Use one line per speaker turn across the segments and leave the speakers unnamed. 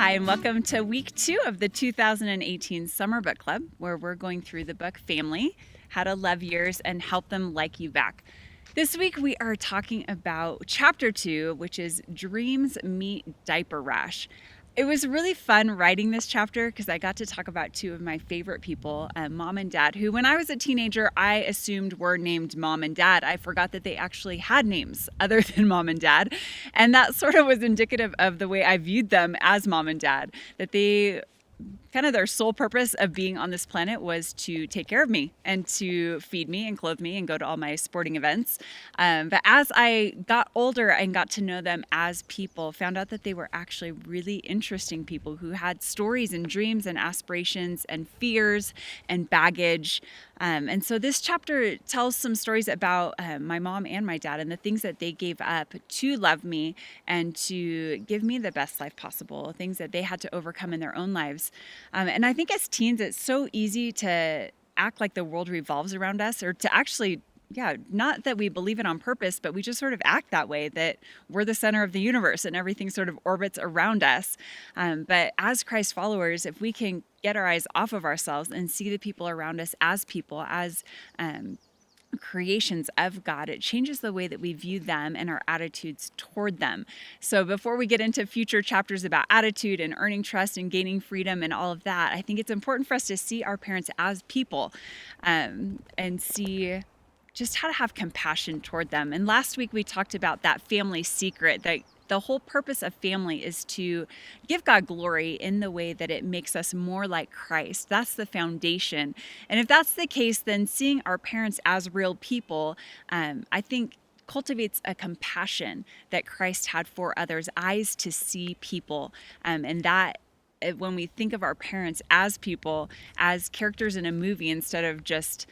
Hi, and welcome to week 2 of the 2018 Summer Book Club, where we're going through the book Family, How to Love Yours and Help Them Like You Back. This week we are talking about chapter 2, which is Dreams Meet Diaper Rash. It was really fun writing this chapter because I got to talk about two of my favorite people, Mom and Dad, who when I was a teenager, I assumed were named Mom and Dad. I forgot that they actually had names other than Mom and Dad. And that sort of was indicative of the way I viewed them as Mom and Dad, that they kind of their sole purpose of being on this planet was to take care of me and to feed me and clothe me and go to all my sporting events. But as I got older and got to know them as people, found out that they were actually really interesting people who had stories and dreams and aspirations and fears and baggage. And so this chapter tells some stories about my mom and my dad and the things that they gave up to love me and to give me the best life possible, things that they had to overcome in their own lives. And I think as teens, it's so easy to act like the world revolves around us, or to actually, not that we believe it on purpose, but we just sort of act that way, that we're the center of the universe and everything sort of orbits around us. But as Christ followers, if we can get our eyes off of ourselves and see the people around us as people, as creations of God, it changes the way that we view them and our attitudes toward them. So before we get into future chapters about attitude and earning trust and gaining freedom and all of that, I think it's important for us to see our parents as people and see just how to have compassion toward them. And last week we talked about that family secret, that the whole purpose of family is to give God glory in the way that it makes us more like Christ. That's the foundation. And if that's the case, then seeing our parents as real people, I think cultivates a compassion that Christ had for others, eyes to see people. And that when we think of our parents as people, as characters in a movie, instead of just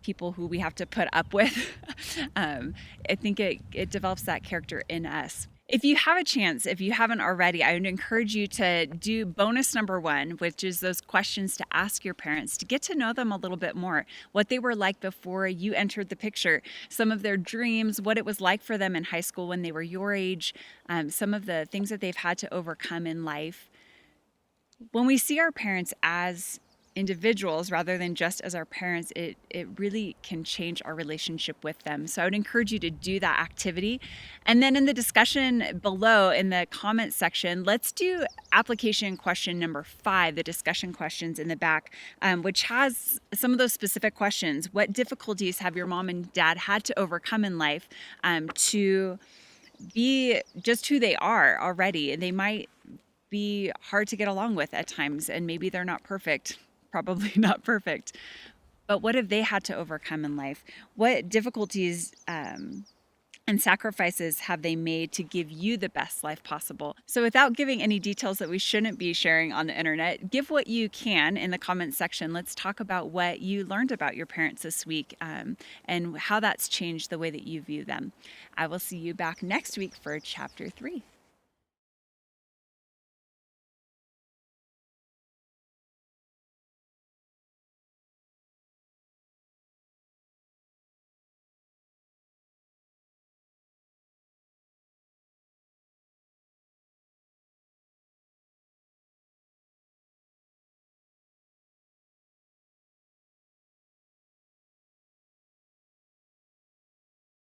people who we have to put up with, I think it develops that character in us. If you have a chance, if you haven't already, I would encourage you to do bonus number 1, which is those questions to ask your parents to get to know them a little bit more, what they were like before you entered the picture, some of their dreams, what it was like for them in high school when they were your age, some of the things that they've had to overcome in life. When we see our parents as individuals rather than just as our parents, it really can change our relationship with them. So I would encourage you to do that activity. And then in the discussion below in the comment section, let's do application question number 5, the discussion questions in the back, which has some of those specific questions. What difficulties have your mom and dad had to overcome in life to be just who they are already? And they might be hard to get along with at times, and maybe they're not perfect. Probably not perfect. But what have they had to overcome in life? What difficulties and sacrifices have they made to give you the best life possible? So without giving any details that we shouldn't be sharing on the internet, give what you can in the comments section. Let's talk about what you learned about your parents this week and how that's changed the way that you view them. I will see you back next week for chapter 3.